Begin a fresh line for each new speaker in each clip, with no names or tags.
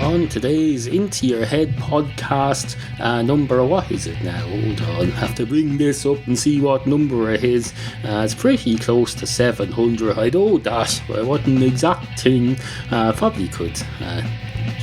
on today's Into Your Head podcast, number, what is it now? Hold on, have to bring this up and see what number it is. It's pretty close to 700. I know that, but it wasn't an exact thing. Probably could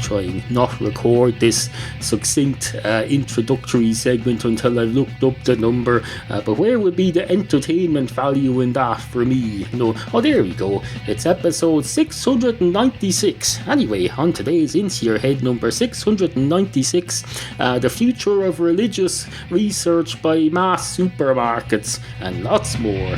try and not record this succinct introductory segment until I've looked up the number, but where would be the entertainment value in that for me? No, oh, there we go, it's episode 696. Anyway, on today's Into Your Head number 696, the future of religious research by mass supermarkets and lots more.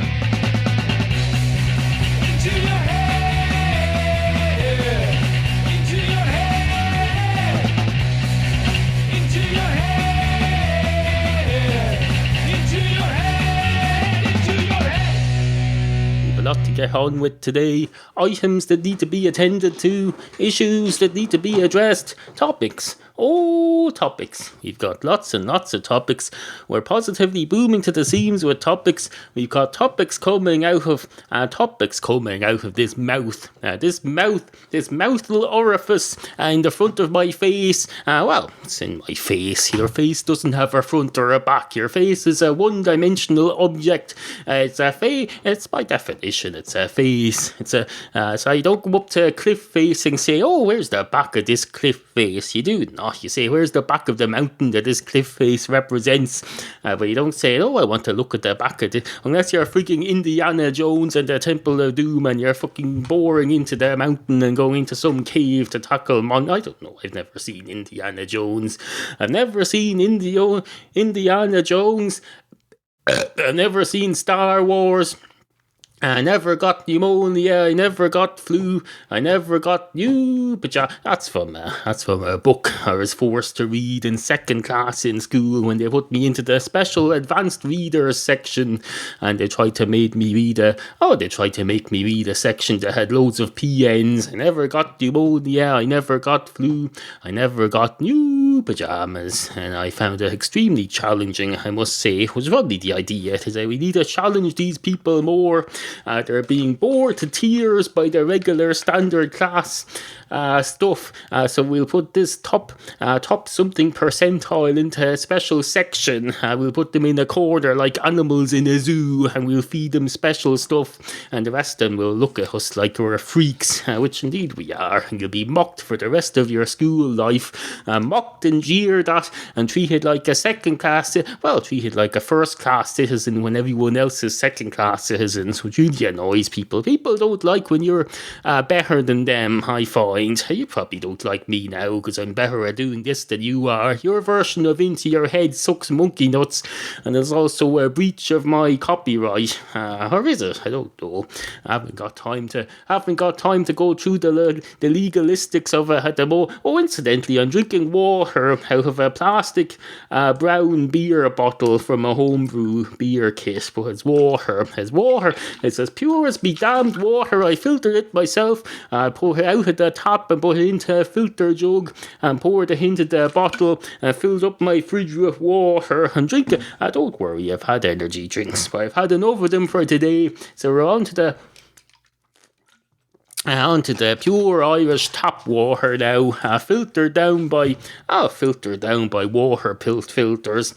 Lot to get on with today. Items that need to be attended to, issues that need to be addressed, topics. Oh, topics. We've got lots and lots of topics. We're positively booming to the seams with topics. We've got topics coming out of this mouth. This mouthful orifice in the front of my face. Well, it's in my face. Your face doesn't have a front or a back. Your face is a one-dimensional object. It's by definition, it's a face. So you don't go up to a cliff face and say, oh, where's the back of this cliff face? You do not. You say, where's the back of the mountain that this cliff face represents? But you don't say, oh, I want to look at the back of it. Unless you're freaking Indiana Jones and the Temple of Doom and you're fucking boring into the mountain and going into some cave to tackle I don't know. I've never seen Indiana Jones. I've never seen Indiana Jones. I've never seen Star Wars. I never got pneumonia, I never got flu, I never got That's from a book I was forced to read in second class in school when they put me into the special advanced readers section, and they tried to make me read a section that had loads of PNs. I never got pneumonia, I never got flu, I never got new pajamas, and I found it extremely challenging, I must say. It was probably the idea to say we need to challenge these people more. They're being bored to tears by the regular standard class stuff. So we'll put this top something percentile into a special section. We'll put them in a corner like animals in a zoo, and we'll feed them special stuff, and the rest of them will look at us like we're freaks, which indeed we are, and you'll be mocked for the rest of your school life, mocked and jeered at and treated like a treated like a first class citizen when everyone else is second class citizens, which really annoys people. People don't like when you're better than them, I find. You probably don't like me now because I'm better at doing this than you are. Your version of Into Your Head sucks monkey nuts, and there's also a breach of my copyright. Or is it? I don't know. I haven't got time to go through the legalistics of it at the moment. Oh, incidentally, I'm drinking water out of a plastic brown beer bottle from a homebrew beer kit, but it's water. It's as pure as be damned water. I filtered it myself. I pour it out at the top and put it into a filter jug and poured it into the bottle and filled up my fridge with water and drink it. Don't worry, I've had energy drinks, but I've had enough of them for today. So we're on to the pure Irish tap water now, filtered down by water filters.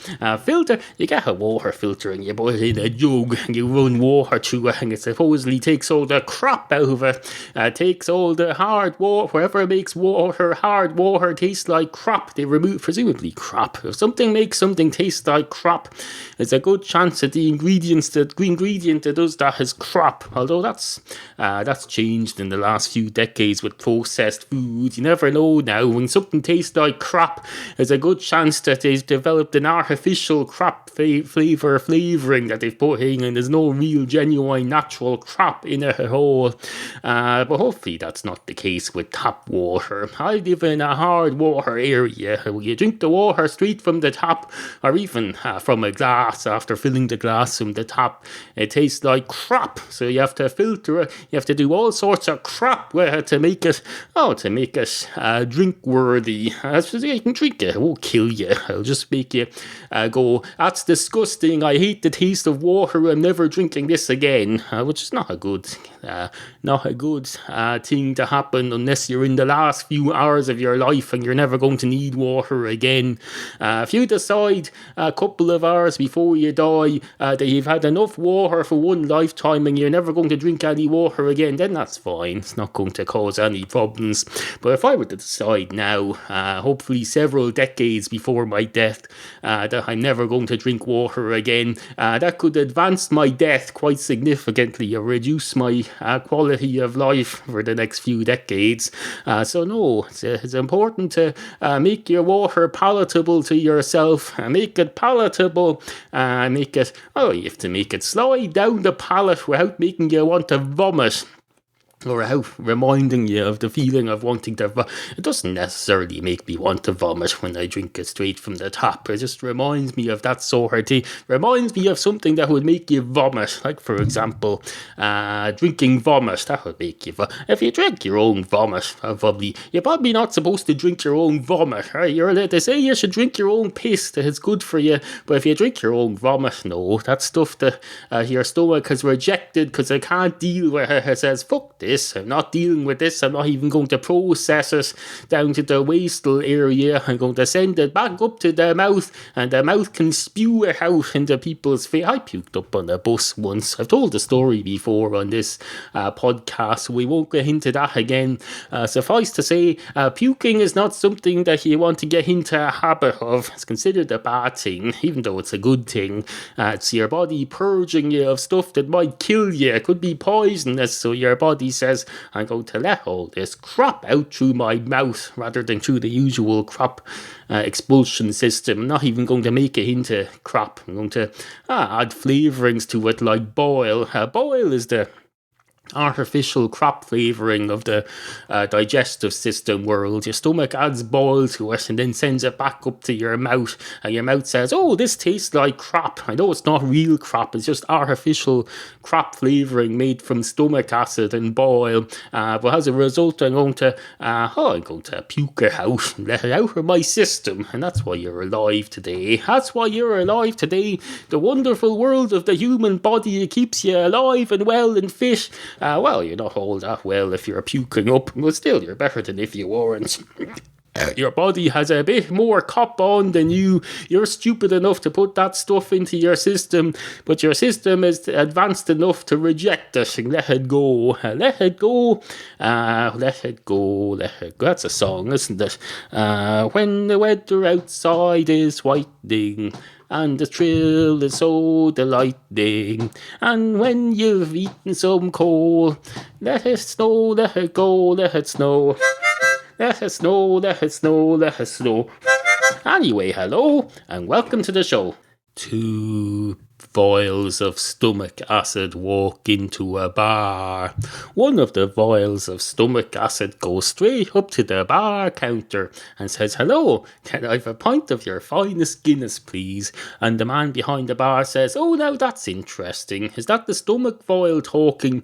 You get a water filter and you put it in a jug and you run water through it, and it supposedly takes all the crap out of it, takes all the hard water, whatever makes hard water taste like crap. They remove, presumably crap. If something makes something taste like crap, there's a good chance that the ingredient that does that is crap, although that's changed in the last few decades with processed food. You never know now. When something tastes like crap, there's a good chance that they've developed an artificial crap flavouring that they've put in, and there's no real genuine natural crap in it at all. But hopefully that's not the case with tap water. I live in a hard water area where you drink the water straight from the tap, or even from a glass after filling the glass from the tap. It tastes like crap, so you have to filter it. You have to do all sorts of crap to make it drink worthy. You can drink it, it won't kill you. It'll just make you go, that's disgusting, I hate the taste of water, I'm never drinking this again, which is not a good thing to happen unless you're in the last few hours of your life and you're never going to need water again. If you decide a couple of hours before you die that you've had enough water for one lifetime and you're never going to drink any water again, then that's fine. It's not going to cause any problems. But if I were to decide now, hopefully several decades before my death, that I'm never going to drink water again, that could advance my death quite significantly or reduce my quality of life for the next few decades. So no, it's important to make your water palatable to yourself. Make it palatable. You have to make it slide down the palate without making you want to vomit. Or how reminding you of the feeling of wanting to vomit. It doesn't necessarily make me want to vomit when I drink it straight from the tap. It just reminds me of that sort of thing. Reminds me of something that would make you vomit. Like, for example, drinking vomit. That would make you vomit. If you drink your own vomit, you're probably not supposed to drink your own vomit. Right? They say you should drink your own piss, that it's good for you. But if you drink your own vomit, no. That's stuff that your stomach has rejected because it can't deal with it. It says, fuck this. I'm not dealing with this. I'm not even going to process it down to the wastal area. I'm going to send it back up to the mouth, and the mouth can spew it out into people's face. I puked up on a bus once. I've told the story before on this podcast, so we won't get into that again. Suffice to say, puking is not something that you want to get into a habit of. It's considered a bad thing, even though it's a good thing. It's your body purging you of stuff that might kill you. It could be poisonous, so your body says, I'm going to let all this crap out through my mouth rather than through the usual crap expulsion system. I'm not even going to make it into crap. I'm going to add flavourings to it like boil. Boil is the artificial crop flavouring of the digestive system world. Your stomach adds boil to it and then sends it back up to your mouth, and your mouth says, oh, this tastes like crap. I know it's not real crap, it's just artificial crop flavouring made from stomach acid and boil, but as a result I'm going to puke it out and let it out of my system. And that's why you're alive today. The wonderful world of the human body, it keeps you alive and well and fit. Well, you're not all that well if you're puking up, but still, you're better than if you weren't. Your body has a bit more cop on than you. You're stupid enough to put that stuff into your system, but your system is advanced enough to reject it and let it go. Let it go. Let it go. Let it go. That's a song, isn't it? When the weather outside is whitening, and the thrill is so delighting, and when you've eaten some coal, let it snow, let it go, let it snow. Let it snow, let it snow, let it snow. Anyway, hello, and welcome to the show. 2 vials of stomach acid walk into a bar. One of the vials of stomach acid goes straight up to the bar counter and says, hello, can I have a pint of your finest Guinness, please? And the man behind the bar says, oh, now that's interesting. Is that the stomach vial talking?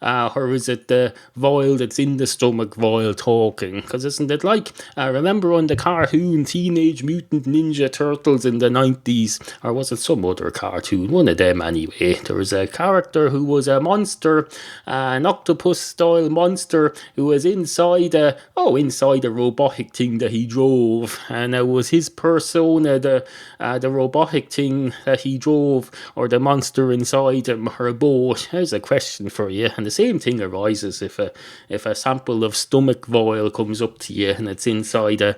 Or is it the vial that's in the stomach vial talking? Because isn't it like, remember on the cartoon Teenage Mutant Ninja Turtles in the 90s? Or was it some other cartoon? One of them anyway. There was a character who was a monster, an octopus-style monster, who was inside a robotic thing that he drove. And it was his persona, the robotic thing that he drove, or the monster inside him, or both. Here's a question for you. And the same thing arises if a sample of stomach vial comes up to you and it's inside a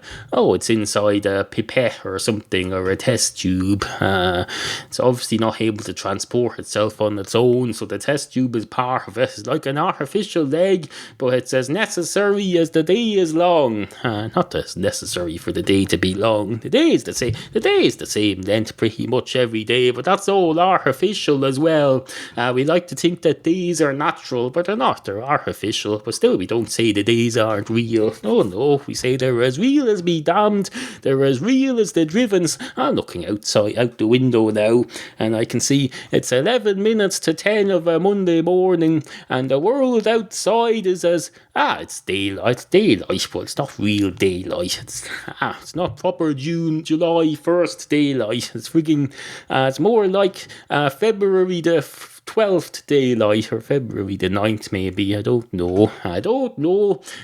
pipette or something, or a test tube. It's obviously not able to transport itself on its own, so the test tube is part of it. It's like an artificial leg, but it's as necessary as the day is long. Not as necessary for the day to be long. The day is the same length pretty much every day, but that's all artificial as well. We like to think that days are natural, natural, but they're not. They're artificial. But still, we don't say the days aren't real. No, we say they're as real as be damned. They're as real as the drivens. I'm looking outside, out the window now, and I can see it's 11 minutes to 10 of a Monday morning, and the world outside is as, it's daylight, but it's not real daylight. It's not proper July 1st daylight. It's frigging, it's more like February the 12th daylight, or February the 9th maybe. I don't know.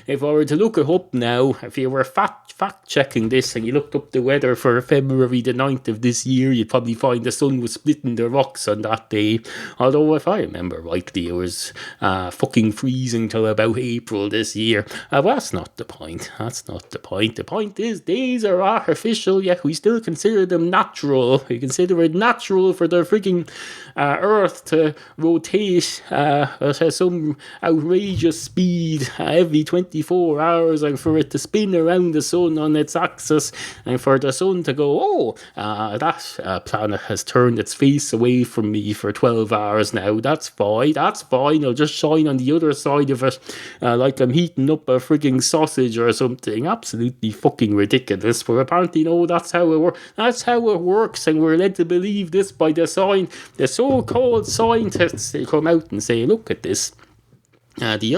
If I were to look it up now, if you were fact checking this and you looked up the weather for February the 9th of this year, you'd probably find the sun was splitting the rocks on that day. Although if I remember rightly, it was fucking freezing till about April this year. Well, that's not the point. The point is days are artificial, yet we still consider them natural. We consider it natural for the freaking Earth to rotate at some outrageous speed every 24 hours, and for it to spin around the sun on its axis, and for the sun to go, that planet has turned its face away from me for 12 hours now. That's fine. I'll just shine on the other side of it like I'm heating up a frigging sausage or something. Absolutely fucking ridiculous. But apparently, no, that's how it works. That's how it works, and we're led to believe this by the so-called scientists. They come out and say, look at this. The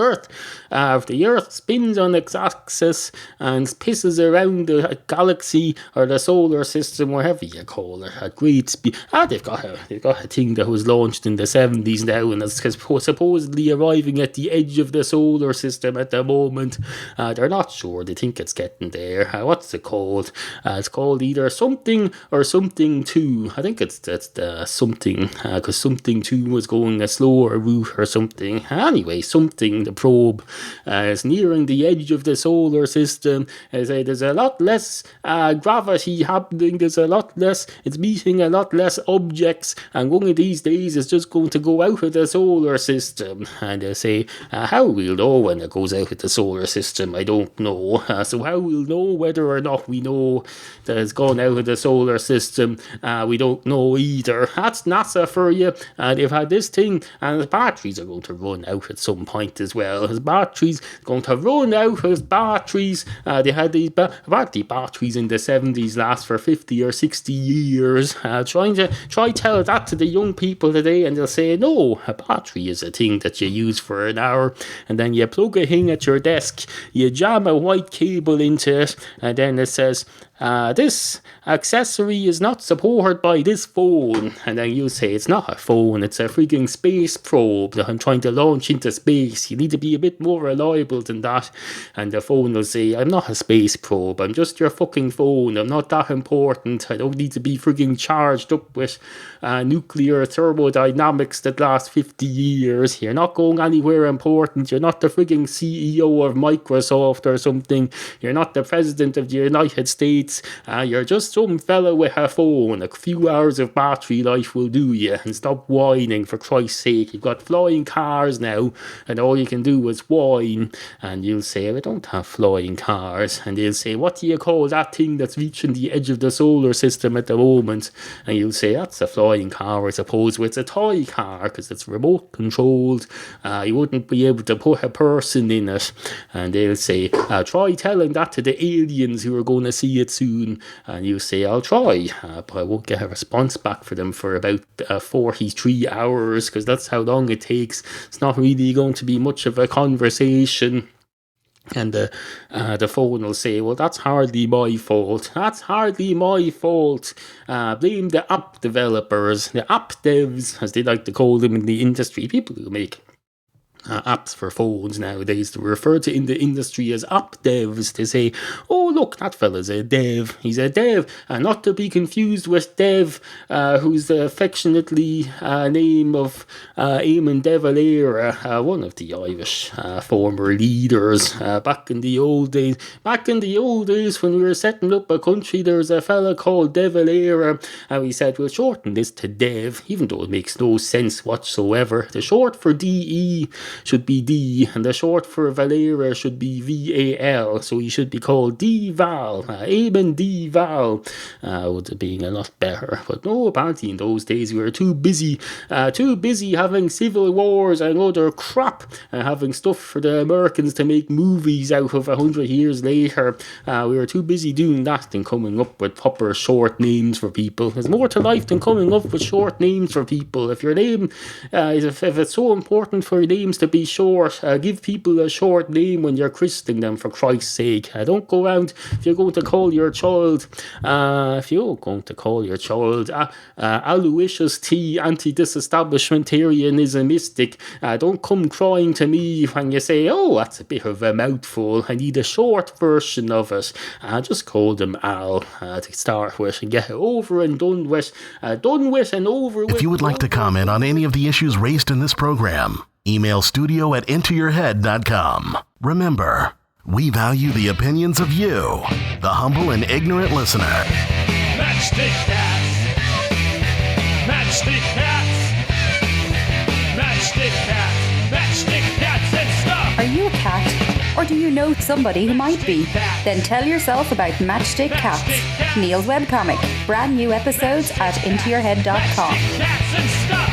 Earth spins on its axis and pisses around the galaxy or the solar system, whatever you call it, at great speed. They've got a thing that was launched in the 70s now, and it's supposedly arriving at the edge of the solar system at the moment. They're not sure. They think it's getting there. What's it called? It's called either something or something 2. I think it's the something, because something 2 was going a slower route or something. Anyway, the probe is nearing the edge of the solar system. There's a lot less gravity happening. It's meeting a lot less objects, and one of these days it's just going to go out of the solar system. And they say, how we'll know when it goes out of the solar system, I don't know. So how we'll know whether or not we know that it's gone out of the solar system, we don't know either. That's NASA for you. They've had this thing, and the batteries are going to run out at some point as well. His batteries going to run out. His batteries. They had these batteries in the 70s last for 50 or 60 years. Try tell that to the young people today, and they'll say, no, a battery is a thing that you use for an hour, and then you plug a thing at your desk, you jam a white cable into it, and then it says, this accessory is not supported by this phone. And then you say, it's not a phone, it's a freaking space probe that I'm trying to launch into space. You need to be a bit more reliable than that. And the phone will say, I'm not a space probe, I'm just your fucking phone. I'm not that important. I don't need to be freaking charged up with nuclear thermodynamics that last 50 years. You're not going anywhere important. You're not the freaking CEO of Microsoft or something. You're not the president of the United States. You're just some fella with a phone. A few hours of battery life will do you. And stop whining, for Christ's sake. You've got flying cars now, and all you can do is whine. And you'll say, I don't have flying cars. And they'll say, what do you call that thing that's reaching the edge of the solar system at the moment? And you'll say, that's a flying car, I suppose. Well, it's a toy car because it's remote controlled. You wouldn't be able to put a person in it. And they'll say, try telling that to the aliens who are going to see it soon. And you say, I'll try, but I won't get a response back for them for about 43 hours, because that's how long it takes. It's not really going to be much of a conversation. And the phone will say, well, that's hardly my fault. Blame the app developers, the app devs, as they like to call them in the industry, people who make apps for phones nowadays. They're referred to in the industry as app devs. They say, oh, look, that fella's a dev. He's a dev. Not to be confused with Dev, who's the affectionately name of Eamon De Valera, one of the Irish former leaders back in the old days. Back in the old days when we were setting up a country, there was a fella called De Valera, and we said, we'll shorten this to Dev, even though it makes no sense whatsoever. The short for DE should be D, and the short for Valera should be VAL, so he should be called D-Val, Eamon D-Val, would have been a lot better. But no, apparently in those days we were too busy having civil wars and other crap, having stuff for the Americans to make movies out of 100 years later. We were too busy doing that than coming up with proper short names for people. There's more to life than coming up with short names for people. If your name, if it's so important for names to be short, give people a short name when you're christening them, for Christ's sake. Don't go around, if you're going to call your child, Aloysius T, anti-disestablishmentarianismistic, don't come crying to me when you say, oh, that's a bit of a mouthful, I need a short version of it. Just call them Al to start with and get it over and done with and over with.
If you would like to comment on any of the issues raised in this program, email studio@intoyourhead.com. Remember, we value the opinions of you, the humble and ignorant listener.
Matchstick cats. Matchstick cats. Matchstick cats. Matchstick cats and stuff.
Are you a cat? Or do you know somebody who might be? Then tell yourself about Matchstick Cats, Neal's webcomic. Brand new episodes at intoyourhead.com.
Cats and stuff.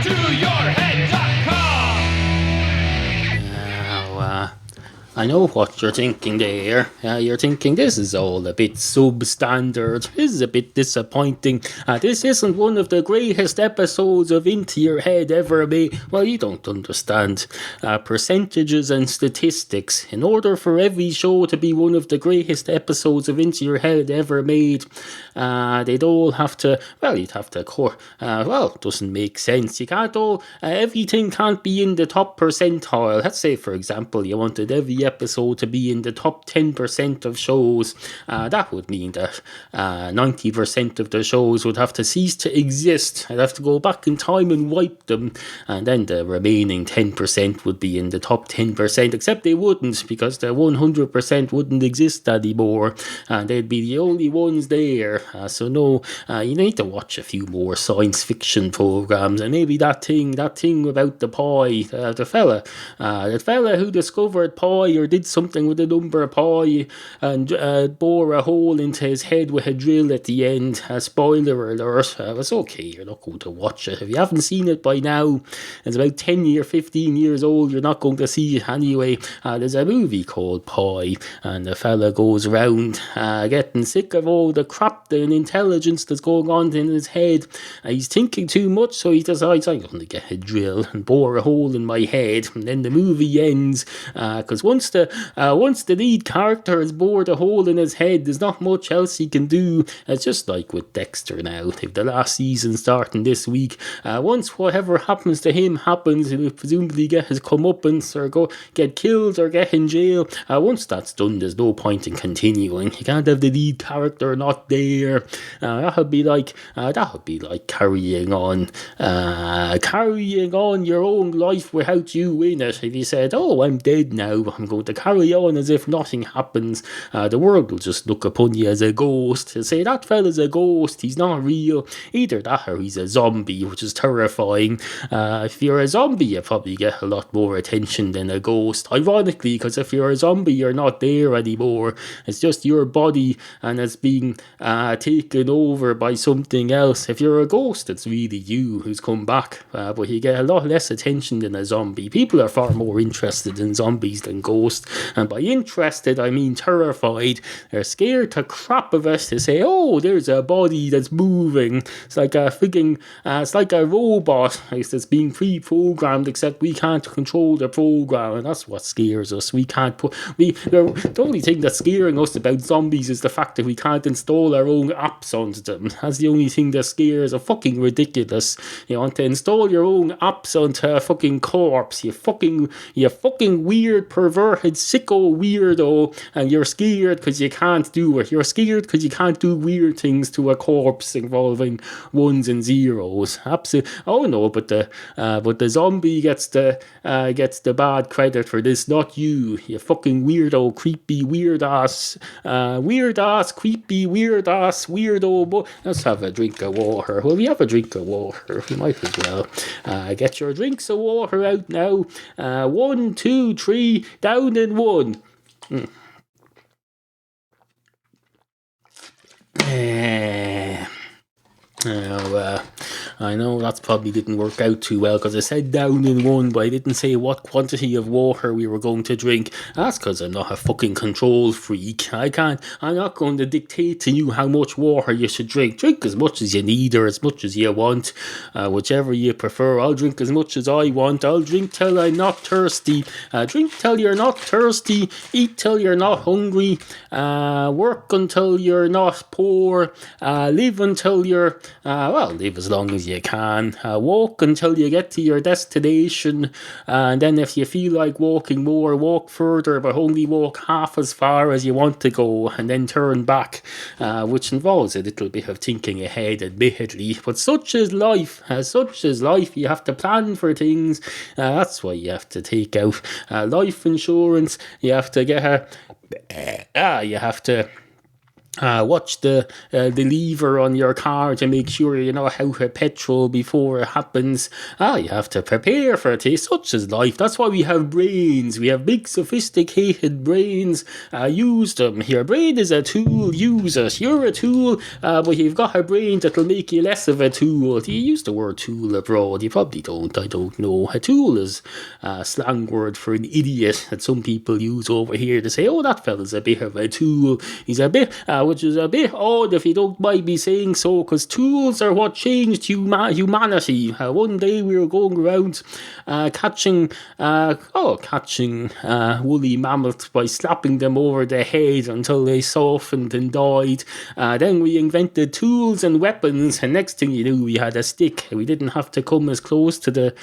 Intoyourhead.com.
Now, I know what you're thinking there. You're thinking this is all a bit substandard. This is a bit disappointing. This isn't one of the greatest episodes of Into Your Head ever made. Well, you don't understand. Percentages and statistics. In order for every show to be one of the greatest episodes of Into Your Head ever made, they'd all have to, you'd have to, it doesn't make sense. You can't all, everything can't be in the top percentile. Let's say, for example, you wanted every episode to be in the top 10% of shows. That would mean that 90% of the shows would have to cease to exist. I'd have to go back in time and wipe them, and then the remaining 10% would be in the top 10%, except they wouldn't, because the 100% wouldn't exist anymore, and they'd be the only ones there. So no, you need to watch a few more science fiction programs, and maybe that thing about the pie, the fella who discovered pie or did something with the number pi and bore a hole into his head with a drill at the end. Spoiler alert. It's okay, you're not going to watch it. If you haven't seen it by now, it's about 10 or 15 years old, you're not going to see it anyway. There's a movie called Pi, and the fella goes around getting sick of all the crap and intelligence that's going on in his head. He's thinking too much, so he decides, I'm going to get a drill and bore a hole in my head. And then the movie ends, because once the lead character has bored a hole in his head, there's not much else he can do. It's just like with Dexter now. They've the last season starting this week. Once whatever happens to him happens, he'll presumably get his comeuppance or get killed or get in jail. Once that's done, there's no point in continuing. You can't have the lead character not there. That would be like carrying on your own life without you in it. If you said, oh, I'm dead now, I'm going to carry on as if nothing happens, the world will just look upon you as a ghost. They'll say, that fella's a ghost, he's not real. Either that or he's a zombie, which is terrifying. If you're a zombie, you probably get a lot more attention than a ghost. Ironically, because if you're a zombie, you're not there anymore. It's just your body, and it's being taken over by something else. If you're a ghost, it's really you who's come back, but you get a lot less attention than a zombie. People are far more interested in zombies than ghosts, and by interested I mean terrified. They're scared to crap of us to say, oh, there's a body that's moving. It's like a robot that's being pre-programmed, except we can't control the program, and that's what scares us. The only thing that's scaring us about zombies is the fact that we can't install our own apps onto them. That's the only thing that scares us. Fucking ridiculous. You want to install your own apps onto a fucking corpse, you fucking weird pervert forehead sicko weirdo, and you're scared because you can't do it. You're scared because you can't do weird things to a corpse involving ones and zeros. Absolutely. Oh no, but the zombie gets the bad credit for this, not you. You fucking weirdo, creepy, weird ass, creepy, weird ass, weirdo. Let's have a drink of water. Well, we have a drink of water. We might as well. Get your drinks of water out now. 1, 2, 3, down in one. I know that's probably didn't work out too well because I said down in one, but I didn't say what quantity of water we were going to drink. That's because I'm not a fucking control freak. I'm not going to dictate to you how much water you should drink. Drink as much as you need or as much as you want, whichever you prefer. I'll drink as much as I want. I'll drink till I'm not thirsty. Drink till you're not thirsty. Eat till you're not hungry. Work until you're not poor. Live until you're live as long as you can. Walk until you get to your destination, and then if you feel like walking more, walk further, but only walk half as far as you want to go, and then turn back, which involves a little bit of thinking ahead, admittedly. But such is life. You have to plan for things. That's why you have to take out life insurance. You have to get you have to watch the lever on your car to make sure you know how to petrol before it happens. You have to prepare for it. Such is life. That's why we have brains. We have big sophisticated brains. Use them. Your brain is a tool. Use it. You're a tool, but you've got a brain that'll make you less of a tool. Do you use the word tool abroad? You probably don't. I don't know. A tool is a slang word for an idiot that some people use over here to say, oh, that fella's a bit of a tool. He's a bit which is a bit odd if you don't mind me saying so, because tools are what changed humanity. One day we were going around catching woolly mammoths by slapping them over the head until they softened and died. Then we invented tools and weapons, and next thing you knew, we had a stick. We didn't have to come as close to the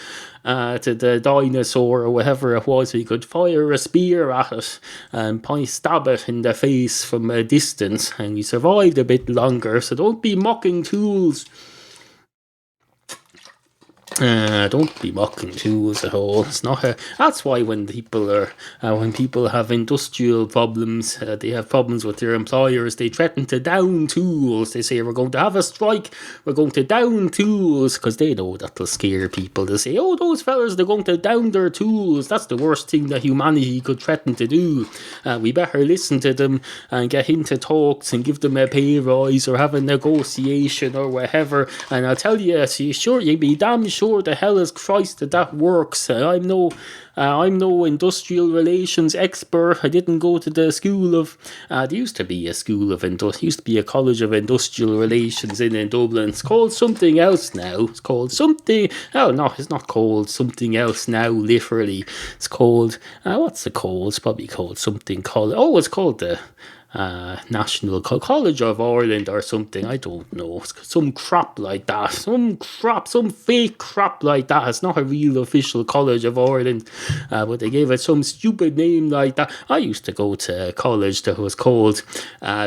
dinosaur or whatever it was. We could fire a spear at it and stab it in the face from a distance, and we survived a bit longer. So don't be mocking tools. Don't be mocking tools at all. It's not that's why when people have industrial problems, they have problems with their employers, they threaten to down tools. They say, we're going to have a strike, we're going to down tools, because they know that'll scare people. They say, oh, those fellas, they're going to down their tools. That's the worst thing that humanity could threaten to do. We better listen to them and get into talks and give them a pay rise or have a negotiation or whatever. And I'll tell you, you'd be damn sure the hell is Christ that works. I'm no industrial relations expert. I didn't go to the school of there used to be a college of industrial relations in Dublin. It's called something else now. It's called something. Oh no, it's not called something else now, literally. It's called what's it called? It's probably called something called it's called the National College of Ireland or something. I don't know. Some crap like that. Some fake crap like that. It's not a real official College of Ireland, but they gave it some stupid name like that. I used to go to a college that was called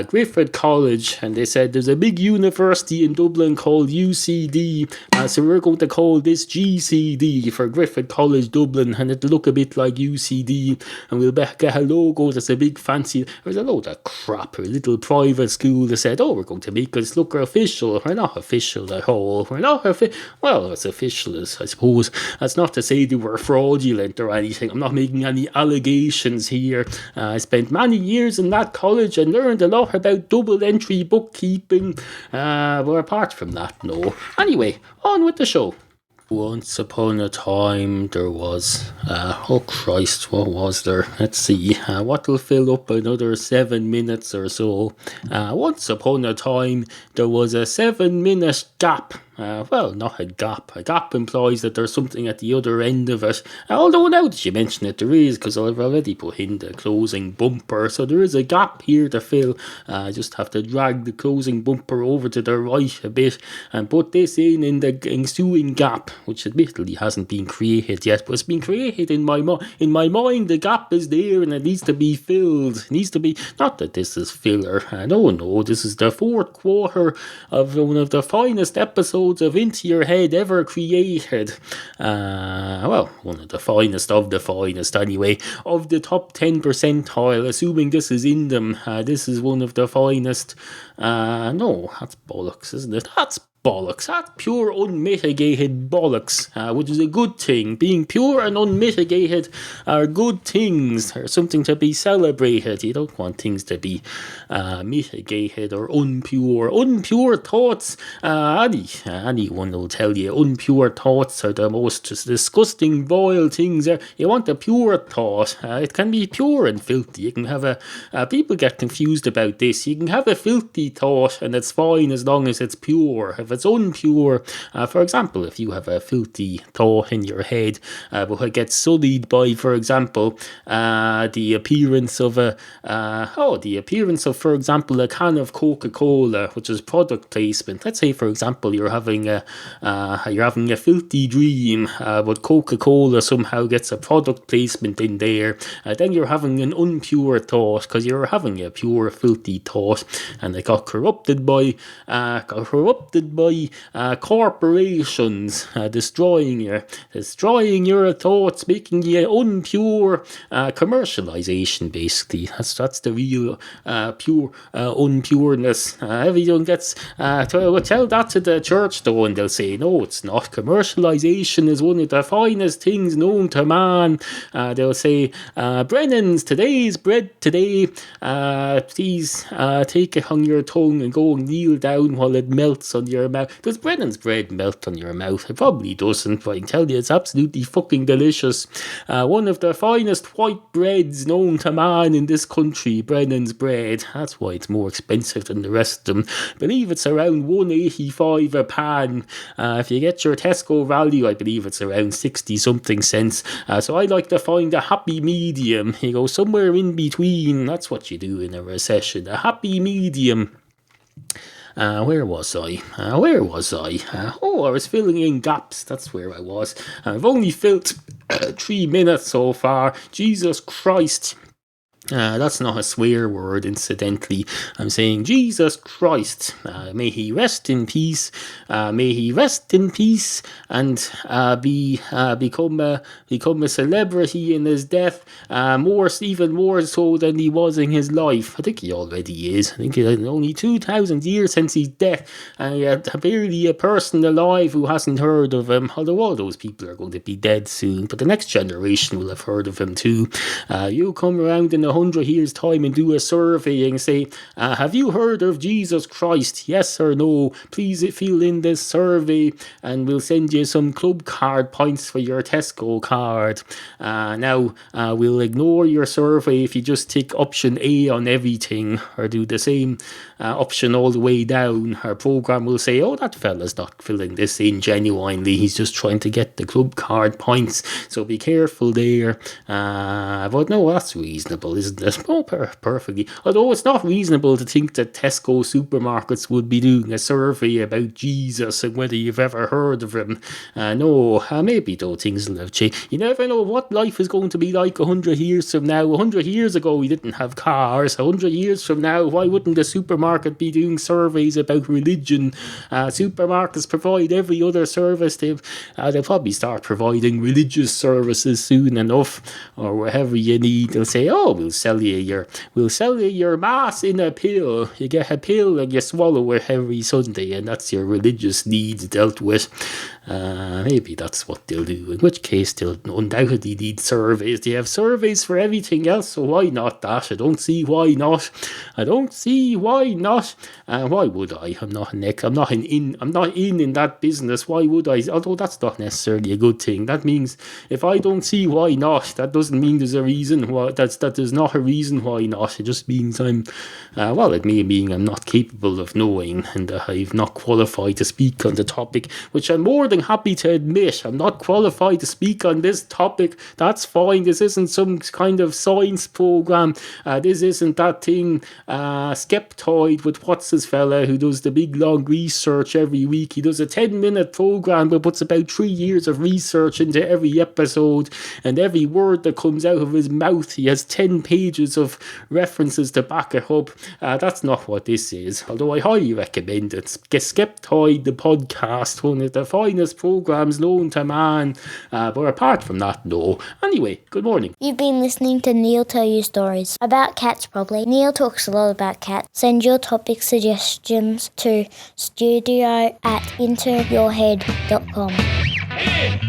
Griffith College, and they said there's a big university in Dublin called UCD, so we're going to call this GCD for Griffith College Dublin, and it'll look a bit like UCD, and we'll get a logo that's a big fancy. There's a load of crap. A little private school that said, we're going to make us look official. We're not official at all. We're not well, it's official, I suppose. That's not to say they were fraudulent or anything. I'm not making any allegations here. I spent many years in that college and learned a lot about double entry bookkeeping. But apart from that, no. Anyway, on with the show. Once upon a time there was, oh Christ, what was there? Let's see, what'll fill up another 7 minutes or so. Once upon a time there was a 7-minute gap Well, not a gap. A gap implies that there's something at the other end of it. Although now that you mention it, there is, because I've already put in the closing bumper. So there is a gap here to fill. I just have to drag the closing bumper over to the right a bit and put this in the ensuing gap, which admittedly hasn't been created yet, but it's been created in my mind. The gap is there and it needs to be filled. It needs to be, not that this is filler. No, this is the fourth quarter of one of the finest episodes of Into Your Head ever created. Well, one of the finest anyway, of the top 10 percentile, assuming this is in them. This is one of the finest. No, that's bollocks, isn't it? That's bollocks. That's pure unmitigated bollocks, which is a good thing. Being pure and unmitigated are good things, are something to be celebrated. You don't want things to be mitigated or unpure. Unpure thoughts, anyone will tell you, unpure thoughts are the most disgusting, vile things. You want a pure thought. It can be pure and filthy. You can have people get confused about this. You can have a filthy thought and it's fine as long as it's pure. If it's unpure, for example, if you have a filthy thought in your head, but it gets sullied by, for example, the appearance of for example, a can of Coca-Cola, which is product placement. Let's say, for example, you're having a filthy dream, but Coca-Cola somehow gets a product placement in there. Then you're having an unpure thought because you're having a pure filthy thought, and it got corrupted by corporations, destroying your thoughts, making you unpure. Commercialization, basically. That's the real pure unpureness. Everyone gets tell that to the church though, and they'll say no, it's not. Commercialization is one of the finest things known to man. They'll say, today's bread today. Please take it on your tongue and go and kneel down while it melts on your mouth. Does Brennan's bread melt on your mouth? It probably doesn't, but I can tell you it's absolutely fucking delicious. One of the finest white breads known to man in this country, Brennan's bread. That's why it's more expensive than the rest of them. I believe it's around $1.85 a pan. If you get your Tesco value, I believe it's around 60 something cents. So I like to find a happy medium. You go somewhere in between. That's what you do in a recession. A happy medium. Where was I? I was filling in gaps. That's where I was. I've only filled 3 minutes so far. Jesus Christ. That's not a swear word, incidentally. I'm saying Jesus Christ. May he rest in peace. May he rest in peace and become a celebrity in his death. Even more so than he was in his life. I think he already is. I think it's only 2,000 years since his death. Barely a person alive who hasn't heard of him. Although all those people are going to be dead soon. But the next generation will have heard of him too. You come around in 100 years' time and do a survey and say, have you heard of Jesus Christ? Yes or no? Please fill in this survey and we'll send you some club card points for your Tesco card. Now, we'll ignore your survey if you just tick option A on everything or do the same option all the way down. Our program will say, oh, that fella's not filling this in genuinely. He's just trying to get the club card points. So be careful there. But no, that's reasonable, isn't it? Oh, perfectly. Although it's not reasonable to think that Tesco supermarkets would be doing a survey about Jesus and whether you've ever heard of him. No, maybe though things will have changed. You never know what life is going to be like 100 years from now. 100 years ago we didn't have cars. 100 years from now, why wouldn't the supermarket be doing surveys about religion? Supermarkets provide every other service. They'll probably start providing religious services soon enough, or whatever you need. They'll say, oh, we'll sell you your mass in a pill. You get a pill and you swallow it every Sunday, and that's your religious needs dealt with. Maybe that's what they'll do, in which case they'll undoubtedly need surveys. They have surveys for everything else, so why not that? I don't see why not. Why would I? I'm not in that business. Why would I? Although that's not necessarily a good thing. That means if I don't see why not, that doesn't mean there's a reason why. That does not a reason why not. It just means I'm not capable of knowing, and I'm not qualified to speak on the topic, which I'm more than happy to admit. I'm not qualified to speak on this topic. That's fine. This isn't some kind of science program. This isn't that thing, Skeptoid with what's his fella who does the big long research every week. He does a 10-minute program but puts about 3 years of research into every episode, and every word that comes out of his mouth, he has 10 pages of references to back it up. That's not what this is, although I highly recommend it. Skeptoid, the podcast, one of the finest programs known to man, but apart from that, no. Anyway, good morning.
You've been listening to Neal tell you stories about cats, probably. Neal talks a lot about cats. Send your topic suggestions to studio@intoyourhead.com.
Hey!